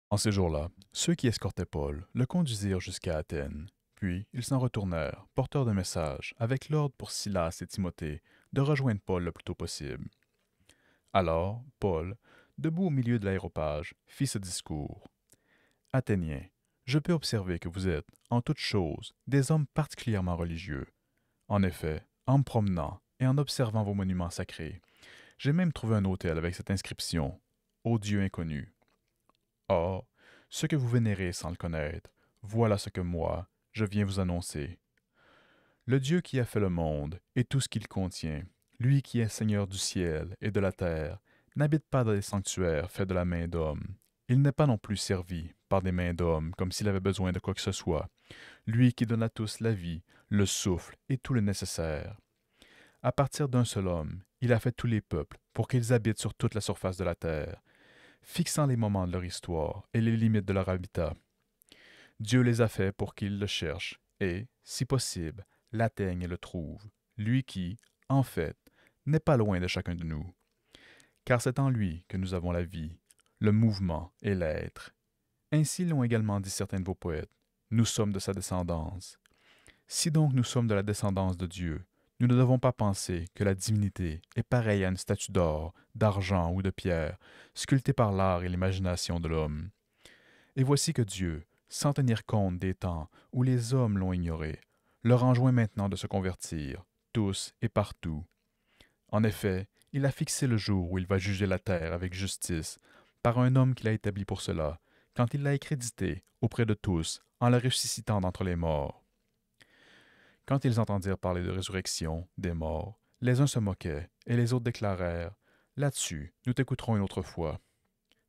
En ces jours-là, ceux qui escortaient Paul le conduisirent jusqu'à Athènes. Puis ils s'en retournèrent, porteurs de messages, avec l'ordre pour Silas et Timothée de rejoindre Paul le plus tôt possible. Alors, Paul, debout au milieu de l'aéropage, fit ce discours. Athéniens, je peux observer que vous êtes, en toutes choses, des hommes particulièrement religieux. En effet, en me promenant et en observant vos monuments sacrés, j'ai même trouvé un autel avec cette inscription: Ô Dieu inconnu. Or, ce que vous vénérez sans le connaître, voilà ce que moi, je viens vous annoncer. Le Dieu qui a fait le monde et tout ce qu'il contient, lui qui est Seigneur du ciel et de la terre, n'habite pas dans des sanctuaires faits de la main d'homme. Il n'est pas non plus servi par des mains d'homme comme s'il avait besoin de quoi que ce soit. Lui qui donne à tous la vie, le souffle et tout le nécessaire. À partir d'un seul homme, il a fait tous les peuples pour qu'ils habitent sur toute la surface de la terre, fixant les moments de leur histoire et les limites de leur habitat. Dieu les a faits pour qu'ils le cherchent et, si possible, l'atteignent et le trouvent, lui qui, en fait, n'est pas loin de chacun de nous. Car c'est en lui que nous avons la vie, le mouvement et l'être. Ainsi l'ont également dit certains de vos poètes. Nous sommes de sa descendance. Si donc nous sommes de la descendance de Dieu, nous ne devons pas penser que la divinité est pareille à une statue d'or, d'argent ou de pierre, sculptée par l'art et l'imagination de l'homme. Et voici que Dieu, sans tenir compte des temps où les hommes l'ont ignoré, leur enjoint maintenant de se convertir, tous et partout. En effet, il a fixé le jour où il va juger la terre avec justice, par un homme qu'il a établi pour cela, quand il l'a crédité auprès de tous en le ressuscitant d'entre les morts. Quand ils entendirent parler de résurrection des morts, les uns se moquaient et les autres déclarèrent: Là-dessus, nous t'écouterons une autre fois.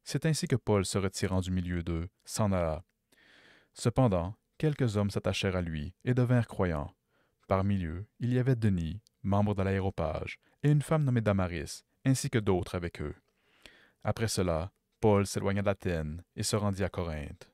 C'est ainsi que Paul, se retirant du milieu d'eux, s'en alla. Cependant, quelques hommes s'attachèrent à lui et devinrent croyants. Parmi eux, il y avait Denis, membre de l'aéropage, et une femme nommée Damaris, ainsi que d'autres avec eux. Après cela, Paul s'éloigna d'Athènes et se rendit à Corinthe.